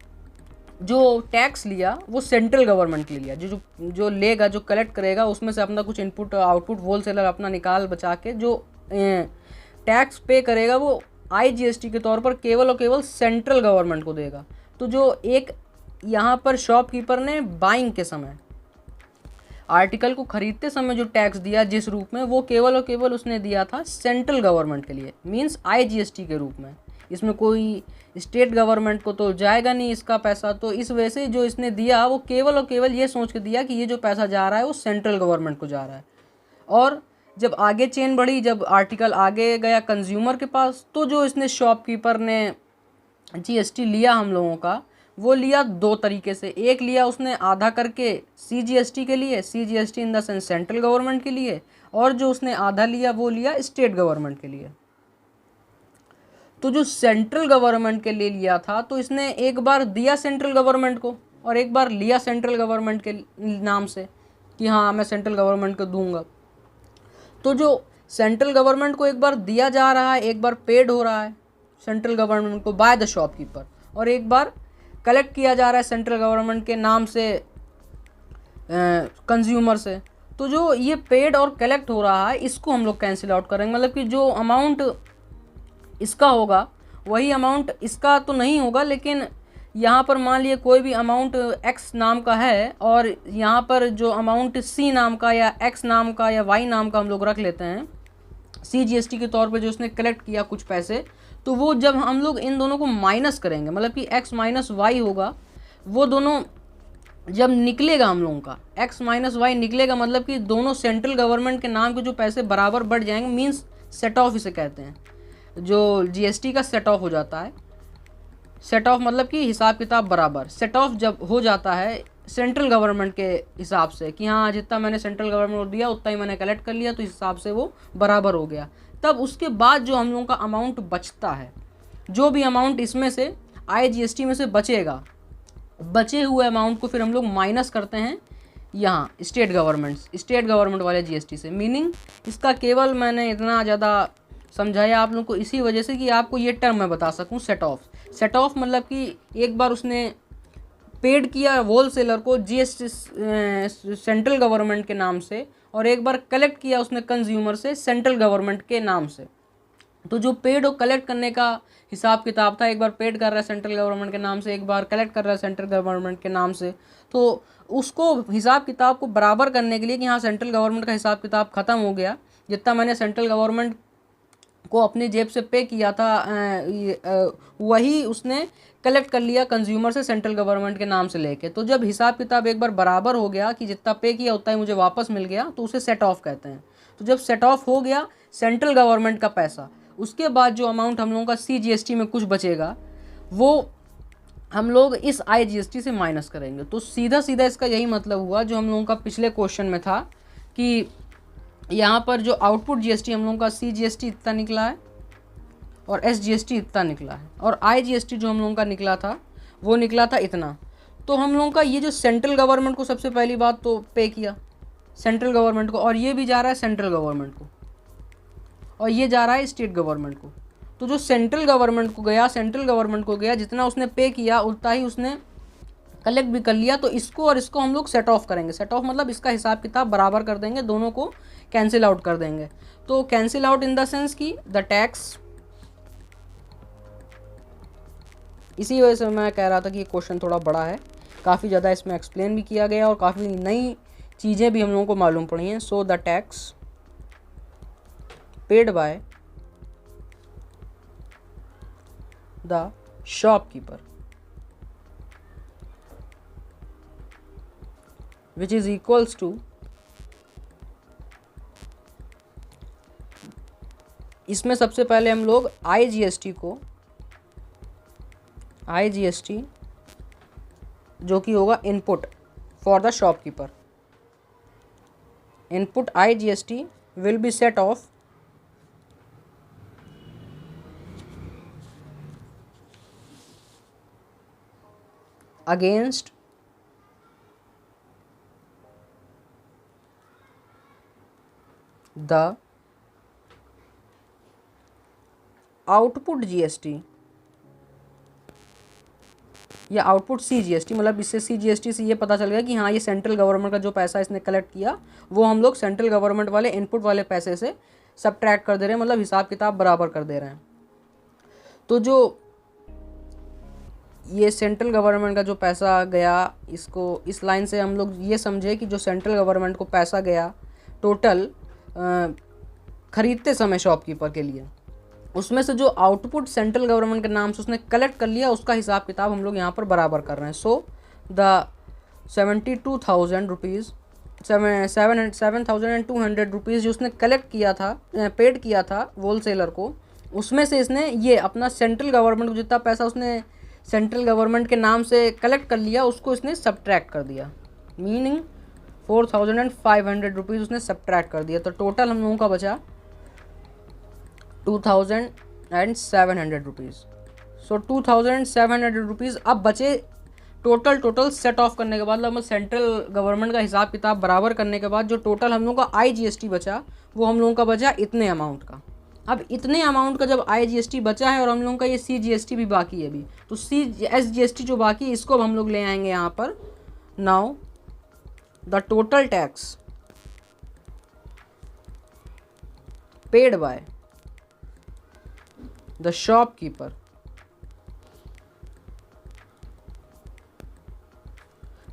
जो टैक्स लिया वो सेंट्रल गवर्नमेंट के लिया, जो लेगा, जो कलेक्ट करेगा उसमें से अपना कुछ इनपुट आउटपुट होल सेलर अपना निकाल बचा के जो टैक्स पे करेगा वो IGST के तौर पर केवल और केवल सेंट्रल गवर्नमेंट को देगा। तो जो एक यहाँ पर शॉपकीपर ने बाइंग के समय, आर्टिकल को खरीदते समय जो टैक्स दिया जिस रूप में, वो केवल और केवल उसने दिया था सेंट्रल गवर्नमेंट के लिए, मींस IGST के रूप में। इसमें कोई स्टेट गवर्नमेंट को तो जाएगा नहीं इसका पैसा, तो इस वजह से जो इसने दिया वो केवल और केवल ये सोच के दिया कि ये जो पैसा जा रहा है वो सेंट्रल गवर्नमेंट को जा रहा है। और जब आगे चेन बढ़ी, जब आर्टिकल आगे गया कंज्यूमर के पास, तो जो इसने शॉपकीपर ने GST लिया हम लोगों का, वो लिया दो तरीके से। एक लिया उसने आधा करके CGST के लिए, CGST in the sense central government के लिए, और जो उसने आधा लिया वो लिया स्टेट गवर्नमेंट के लिए। तो जो सेंट्रल गवर्नमेंट के लिए लिया था तो इसने एक बार दिया सेंट्रल गवर्नमेंट को और एक बार लिया सेंट्रल गवर्नमेंट के नाम से कि हाँ मैं सेंट्रल गवर्नमेंट को दूंगा। तो जो सेंट्रल गवर्नमेंट को एक बार दिया जा रहा है, एक बार पेड हो रहा है सेंट्रल गवर्नमेंट को बाय द शॉपकीपर, और एक बार कलेक्ट किया जा रहा है सेंट्रल गवर्नमेंट के नाम से कंज्यूमर से। तो जो ये पेड और कलेक्ट हो रहा है इसको हम लोग कैंसिल आउट करेंगे, मतलब कि जो अमाउंट इसका होगा वही अमाउंट इसका तो नहीं होगा, लेकिन यहाँ पर मान लिए कोई भी अमाउंट X नाम का है और यहाँ पर जो अमाउंट C नाम का या X नाम का या Y नाम का हम लोग रख लेते हैं CGST के तौर पे, जो उसने कलेक्ट किया कुछ पैसे, तो वो जब हम लोग इन दोनों को माइनस करेंगे, मतलब कि X माइनस वाई होगा, वो दोनों जब निकलेगा हम लोगों का X माइनस वाई निकलेगा, मतलब कि दोनों सेंट्रल गवर्नमेंट के नाम के जो पैसे बराबर बढ़ जाएंगे, मीन्स सेट ऑफ इसे कहते हैं, जो GST का सेट ऑफ हो जाता है। सेट ऑफ मतलब कि हिसाब किताब बराबर, सेट ऑफ जब हो जाता है सेंट्रल गवर्नमेंट के हिसाब से कि हाँ जितना मैंने सेंट्रल गवर्नमेंट को दिया उतना ही मैंने कलेक्ट कर लिया, तो इस हिसाब से वो बराबर हो गया। तब उसके बाद जो हम लोगों का अमाउंट बचता है, जो भी अमाउंट इसमें से IGST में से बचेगा, बचे हुए अमाउंट को फिर हम लोग माइनस करते हैं यहाँ स्टेट गवर्नमेंट वाले GST से। मीनिंग इसका केवल मैंने इतना ज़्यादा समझाया आप लोग को इसी वजह से कि आपको ये टर्म मैं बता सकूँ सेट ऑफ मतलब कि एक बार उसने पेड किया होल सेलर को GST सेंट्रल गवर्नमेंट के नाम से, और एक बार कलेक्ट किया उसने कंज्यूमर से सेंट्रल गवर्नमेंट के नाम से। तो जो पेड और कलेक्ट करने का हिसाब किताब था, एक बार पेड कर रहा है सेंट्रल गवर्नमेंट के नाम से, एक बार कलेक्ट कर रहा है सेंट्रल गवर्नमेंट के नाम से, तो उसको हिसाब किताब को बराबर करने के लिए कि हाँ सेंट्रल गवर्नमेंट का हिसाब किताब ख़त्म हो गया, जितना मैंने सेंट्रल गवर्नमेंट को अपनी जेब से पे किया था वही उसने कलेक्ट कर लिया कंज्यूमर से सेंट्रल गवर्नमेंट के नाम से लेके। तो जब हिसाब किताब एक बार बराबर हो गया कि जितना पे किया उतना ही मुझे वापस मिल गया, तो उसे सेट ऑफ कहते हैं। तो जब सेट ऑफ हो गया सेंट्रल गवर्नमेंट का पैसा, उसके बाद जो अमाउंट हम लोगों का CGST में कुछ बचेगा वो हम लोग इस IGST से माइनस करेंगे। तो सीधा सीधा इसका यही मतलब हुआ जो हम लोगों का पिछले क्वेश्चन में था कि यहाँ पर जो आउटपुट GST हम लोगों का CGST इतना निकला है और SGST इतना निकला है, और IGST जो हम लोगों का निकला था वो निकला था इतना। तो हम लोगों का ये जो सेंट्रल गवर्नमेंट को सबसे पहली बात तो पे किया सेंट्रल गवर्नमेंट को, और ये भी जा रहा है सेंट्रल गवर्नमेंट को, और ये जा रहा है स्टेट गवर्नमेंट को। तो जो सेंट्रल गवर्नमेंट को गया जितना उसने पे किया उतना ही उसने कलेक्ट भी कर लिया। तो इसको और इसको हम लोग सेट ऑफ करेंगे। सेट ऑफ मतलब इसका हिसाब किताब बराबर कर देंगे, दोनों को कैंसिल आउट कर देंगे। तो cancel out in the sense कि द टैक्स, इसी वजह से मैं कह रहा था कि ये क्वेश्चन थोड़ा बड़ा है, काफ़ी ज़्यादा इसमें एक्सप्लेन भी किया गया और काफ़ी नई चीज़ें भी हम लोगों को मालूम पड़ी हैं। So the tax paid by the shopkeeper which is equals to, इसमें सबसे पहले हम लोग IGST जो कि होगा input for the shopkeeper, input IGST will be set of against the output GST या आउटपुट CGST। मतलब इससे CGST से ये पता चल गया कि हाँ ये सेंट्रल गवर्नमेंट का जो पैसा इसने कलेक्ट किया वो हम लोग सेंट्रल गवर्नमेंट वाले इनपुट वाले पैसे से सबट्रैक्ट कर दे रहे हैं, मतलब हिसाब किताब बराबर कर दे रहे हैं। तो जो ये सेंट्रल गवर्नमेंट का जो पैसा गया, इसको इस लाइन से हम लोग ये समझे कि जो सेंट्रल गवर्नमेंट को पैसा गया टोटल ख़रीदते समय शॉपकीपर के लिए, उसमें से जो आउटपुट सेंट्रल गवर्नमेंट के नाम से उसने कलेक्ट कर लिया उसका हिसाब किताब हम लोग यहाँ पर बराबर कर रहे हैं। सो द 72,000 रुपीज़ 7,200 रुपीज़ जो उसने कलेक्ट किया था, पेड किया था होलसेलर को, उसमें से इसने ये अपना सेंट्रल गवर्नमेंट को जितना पैसा उसने सेंट्रल गवर्नमेंट के नाम से कलेक्ट कर लिया उसको इसने सब्ट्रैक्ट कर दिया, मीनिंग 4,500 रुपीज़ उसने सब्ट्रैक्ट कर दिया। तो टोटल हम लोगों का बचा 2,700 रुपीज़। सो 2,700 रुपीज़ अब बचे टोटल सेट ऑफ करने के बाद, मतलब सेंट्रल गवर्नमेंट का हिसाब किताब बराबर करने के बाद जो टोटल हम लोगों का IGST बचा वो हम लोगों का बचा इतने अमाउंट का। अब इतने अमाउंट का जब IGST बचा है और हम लोगों का ये CGST भी बाकी है अभी, तो SGST जो बाकी है इसको अब हम लोग ले आएंगे यहाँ पर। Now the total tax paid by the shopkeeper,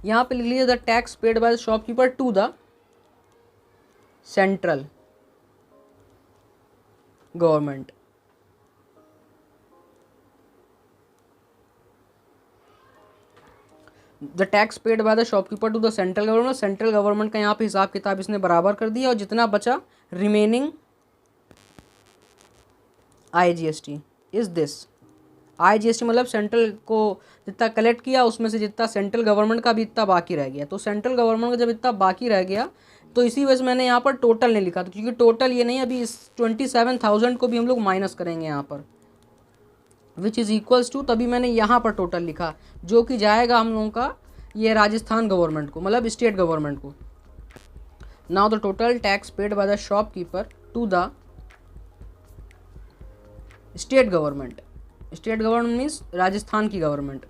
यहाँ पे लिख लीजिए the tax paid by the shopkeeper to the central government. The tax paid by the shopkeeper to the central government, central government का यहाँ पे हिसाब किताब इसने बराबर कर दिया और जितना बचा remaining IGST is this. IGST मतलब सेंट्रल को जितना कलेक्ट किया उसमें से जितना सेंट्रल गवर्नमेंट का भी इतना बाकी रह गया। तो सेंट्रल गवर्नमेंट का जब इतना बाकी रह गया तो इसी वजह से मैंने यहाँ पर टोटल नहीं लिखा था, क्योंकि टोटल ये नहीं, अभी इस 27,000 को भी हम लोग माइनस करेंगे यहाँ पर, विच इज़ इक्वल्स टू, तभी मैंने यहाँ पर टोटल लिखा जो कि जाएगा हम लोगों का ये राजस्थान गवर्नमेंट को, मतलब स्टेट गवर्नमेंट को। Now the total tax paid by the shopkeeper to the state government, state government means Rajasthan की गवर्नमेंट,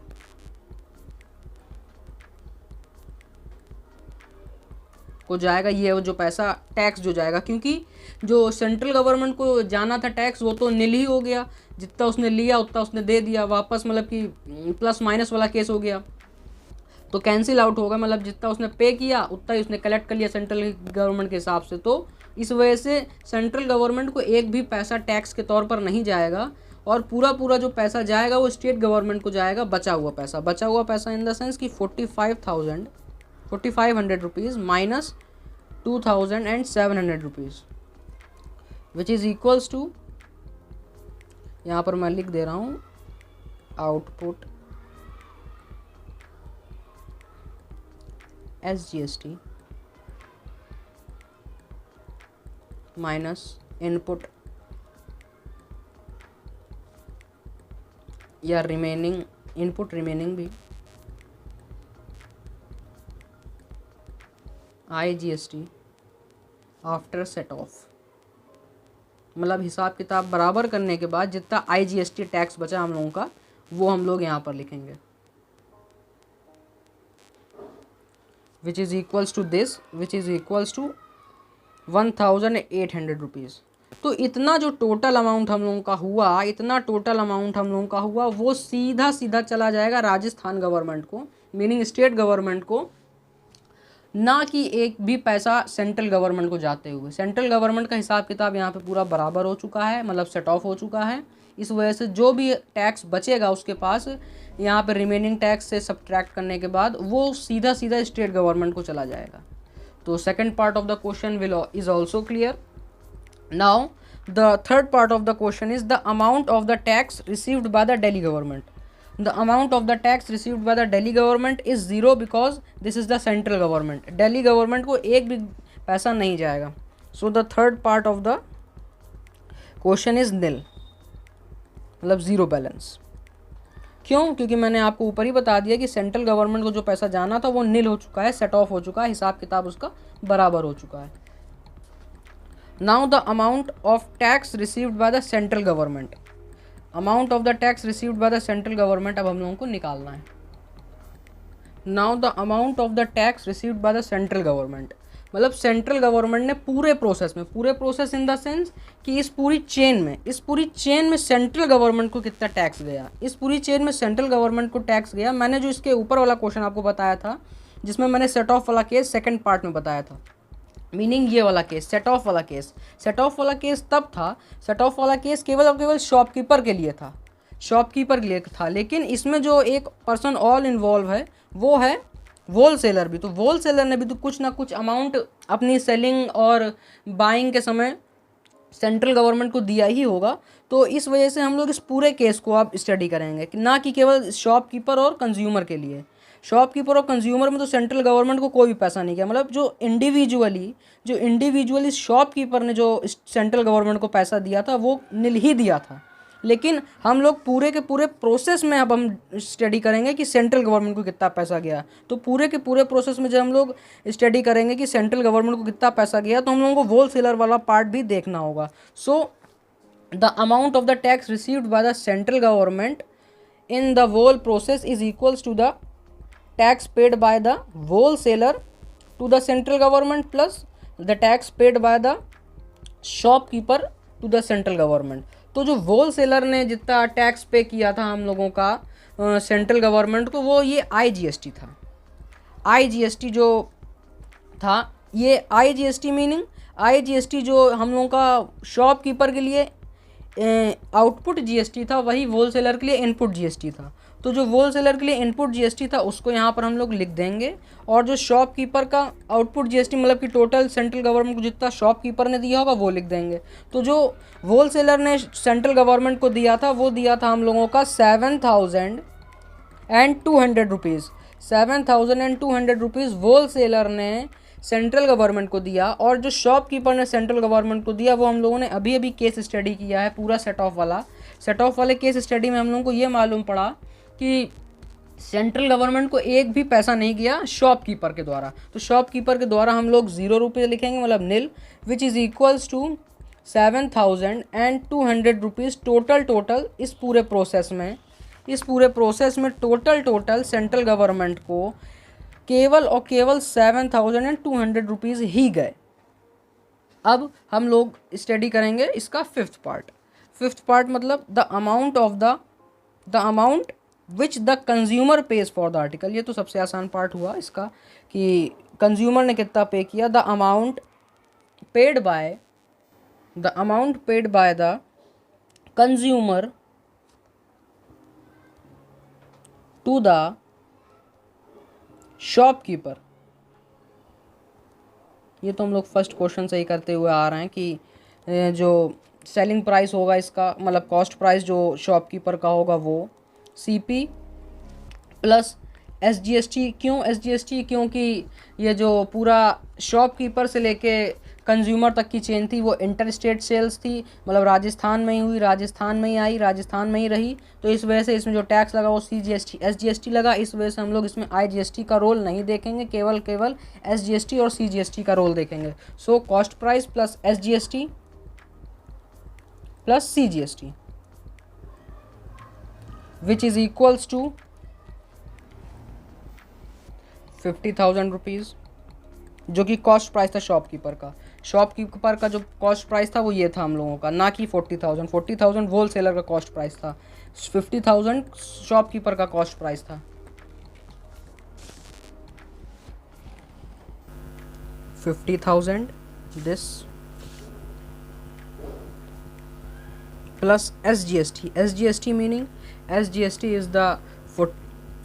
को जाएगा ये वो जो पैसा टैक्स जो जाएगा, क्योंकि जो सेंट्रल गवर्नमेंट को जाना था टैक्स वो तो नील ही हो गया, जितना उसने लिया उतना उसने दे दिया वापस, मतलब कि प्लस माइनस वाला केस हो गया, तो कैंसिल आउट होगा, मतलब जितना उसने पे किया उतना ही उसने कलेक्ट कर लिया सेंट्रल गवर्नमेंट के हिसाब से, तो इस वजह से सेंट्रल गवर्नमेंट को एक भी पैसा टैक्स के तौर पर नहीं जाएगा और पूरा जो पैसा जाएगा वो स्टेट गवर्नमेंट को जाएगा, बचा हुआ पैसा इन द सेंस कि 4500 rupees minus 2700 rupees which is equals to, यहाँ पर मैं लिख दे रहा हूँ, आउटपुट SGST माइनस इनपुट या रिमेनिंग भी IGST आफ्टर सेट ऑफ, मतलब हिसाब किताब बराबर करने के बाद जितना IGST टैक्स बचा हम लोगों का वो हम लोग यहाँ पर लिखेंगे, which is equals to this, which is equals to 1800 rupees. तो इतना जो टोटल अमाउंट हम लोगों का हुआ, वो सीधा चला जाएगा राजस्थान गवर्नमेंट को, मीनिंग स्टेट गवर्नमेंट को, ना कि एक भी पैसा सेंट्रल गवर्नमेंट को जाते हुए। सेंट्रल गवर्नमेंट का हिसाब किताब यहाँ पे पूरा बराबर हो चुका है, मतलब सेट ऑफ हो चुका है। इस वजह से जो भी टैक्स बचेगा उसके पास, यहाँ पे रिमेनिंग टैक्स से सब्ट्रैक्ट करने के बाद वो सीधा स्टेट गवर्नमेंट को चला जाएगा। तो second part of the question is also clear. Now the third part of the question is the amount of the tax received by the Delhi government. The amount of the tax received by the Delhi government is zero because this is the central government. Delhi government को एक भी पैसा नहीं जाएगा. So the third part of the question is nil, मतलब zero balance. क्यों? क्योंकि मैंने आपको ऊपर ही बता दिया कि सेंट्रल गवर्नमेंट को जो पैसा जाना था वो नील हो चुका है, सेट ऑफ हो चुका है, हिसाब किताब उसका बराबर हो चुका है। Now the amount of tax received by the central government, amount of the tax received by the central government अब हम लोगों को निकालना है। Now the amount of the tax received by the central government, मतलब सेंट्रल गवर्नमेंट ने पूरे process in the sense कि इस पूरी चेन में सेंट्रल गवर्नमेंट को कितना टैक्स गया, इस पूरी चेन में सेंट्रल गवर्नमेंट को टैक्स गया। मैंने जो इसके ऊपर वाला क्वेश्चन आपको बताया था, जिसमें मैंने सेट ऑफ वाला केस सेकंड पार्ट में बताया था, मीनिंग ये वाला केस सेट ऑफ वाला केस तब था, सेट ऑफ वाला केस केवल और केवल शॉपकीपर के लिए था, लेकिन इसमें जो एक पर्सन ऑल इन्वॉल्व है वो है वोलसेलर भी। तो वोलसेलर ने भी तो कुछ ना कुछ अमाउंट अपनी सेलिंग और बाइंग के समय सेंट्रल गवर्नमेंट को दिया ही होगा। तो इस वजह से हम लोग इस पूरे केस को अब स्टडी करेंगे कि ना कि केवल शॉपकीपर और कंज्यूमर के लिए। शॉपकीपर और कंज्यूमर में तो सेंट्रल गवर्नमेंट को कोई भी पैसा नहीं गया, मतलब जो इंडिविजुअली शॉपकीपर ने जो सेंट्रल गवर्नमेंट को पैसा दिया था वो नील ही दिया था। लेकिन हम लोग पूरे के पूरे प्रोसेस में अब हम स्टडी करेंगे कि सेंट्रल गवर्नमेंट को कितना पैसा गया। तो पूरे के पूरे प्रोसेस में जब हम लोग स्टडी करेंगे कि सेंट्रल गवर्नमेंट को कितना पैसा गया, तो हम लोगों को होलसेलर वाला पार्ट भी देखना होगा। So the amount of the tax received by the central government in the whole process is equals to the tax paid by the wholesaler to the central government plus the tax paid by the shopkeeper to the central government. तो जो wholesaler ने जितना tax पे किया था हम लोगों का सेंट्रल गवर्नमेंट को, वो ये IGST था। IGST जो था, ये IGST मीनिंग IGST जो हम लोगों का शॉपकीपर के लिए आउटपुट GST था, वही होलसेलर के लिए इनपुट GST था। तो जो होलसेलर के लिए इनपुट GST था उसको यहाँ पर हम लोग लिख देंगे, और जो शॉपकीपर का आउटपुट GST मतलब कि टोटल सेंट्रल गवर्नमेंट को जितना शॉपकीपर ने दिया होगा वो लिख देंगे। तो जो होलसेलर ने सेंट्रल गवर्नमेंट को दिया था वो दिया था हम लोगों का 7200 रुपीज़। 7200 रुपीज़ होलसेलर ने सेंट्रल गवर्नमेंट को दिया, और जो शॉपकीपर ने सेंट्रल गवर्नमेंट को दिया वो हम लोगों ने अभी केस स्टडी किया है पूरा सेट ऑफ वाले केस स्टडी में हम लोगों को ये मालूम पड़ा कि सेंट्रल गवर्नमेंट को एक भी पैसा नहीं गया शॉपकीपर के द्वारा। तो शॉपकीपर के द्वारा हम लोग 0 रुपये लिखेंगे, मतलब nil, which is equals to 7200 rupees total इस पूरे प्रोसेस में टोटल सेंट्रल गवर्नमेंट को केवल और केवल 7200 रुपीज़ ही गए। अब हम लोग स्टडी करेंगे इसका फिफ्थ पार्ट मतलब the amount which the consumer page for the article. ये तो सबसे आसान पार्ट हुआ इसका कि कंज्यूमर ने कितना पे किया। The amount paid by the consumer to the shopkeeper। ये तो हम लोग फर्स्ट क्वेश्चन से ही करते हुए आ रहे हैं कि जो सेलिंग प्राइस होगा इसका, मतलब कॉस्ट प्राइस जो शॉपकीपर का होगा वो CP प्लस SGST। क्यों SGST? क्योंकि ये जो पूरा शॉपकीपर से लेके कंज्यूमर तक की चेन थी वो इंटर स्टेट सेल्स थी, मतलब राजस्थान में ही हुई, राजस्थान में ही आई, राजस्थान में ही रही। तो इस वजह से इसमें जो टैक्स लगा वो CGST SGST लगा। इस वजह से हम लोग इसमें IGST का रोल नहीं देखेंगे, केवल SGST और CGST का रोल देखेंगे। So cost price plus SGST plus CGST which is equals to 50,000 rupees, जो कि कॉस्ट प्राइस था शॉपकीपर का। शॉपकीपर का जो कॉस्ट प्राइस था वो ये था हम लोगों का, ना कि 40,000 होल सेलर का कॉस्ट प्राइस था। 50,000 शॉपकीपर का कॉस्ट प्राइस था। 50,000 this plus SGST meaning SGST is the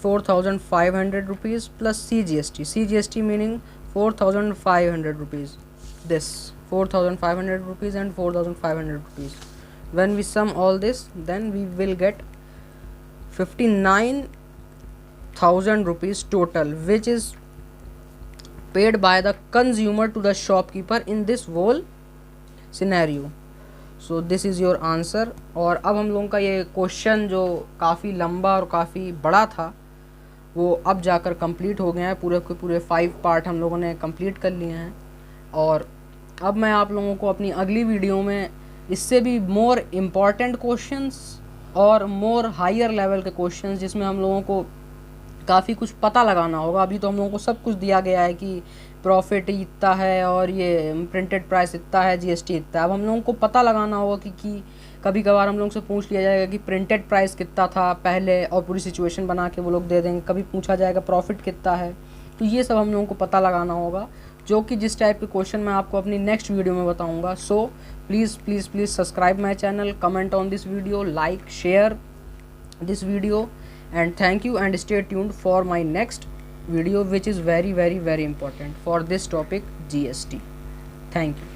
4,500 rupees plus CGST meaning 4,500 rupees. This 4,500 rupees and 4,500 rupees. When we sum all this, then we will get 59,000 rupees total, which is paid by the consumer to the shopkeeper in this whole scenario. So this is your answer. और अब हम लोगों का ये question जो काफ़ी लंबा और काफ़ी बड़ा था वो अब जाकर कंप्लीट हो गया है। पूरे के पूरे 5 पार्ट हम लोगों ने कंप्लीट कर लिए हैं। और अब मैं आप लोगों को अपनी अगली वीडियो में इससे भी मोर इम्पॉर्टेंट क्वेश्चंस और मोर हायर लेवल के क्वेश्चंस, जिसमें हम लोगों को काफ़ी कुछ पता लगाना होगा। अभी तो हम लोगों को सब कुछ दिया गया है कि प्रॉफिट इतना है और ये प्रिंटेड प्राइस इतना है, GST इतना है। अब हम लोगों को पता लगाना होगा कि कभी कभार हम लोगों से पूछ लिया जाएगा कि प्रिंटेड प्राइस कितना था पहले, और पूरी सिचुएशन बना के वो लोग दे देंगे। कभी पूछा जाएगा प्रॉफिट कितना है, तो ये सब हम लोगों को पता लगाना होगा, जो कि जिस टाइप के क्वेश्चन मैं आपको अपनी नेक्स्ट वीडियो में बताऊँगा। So please subscribe my channel, comment on this video, like share this video, and thank you, and stay tuned for my next video, which is very important for this topic, GST. Thank you.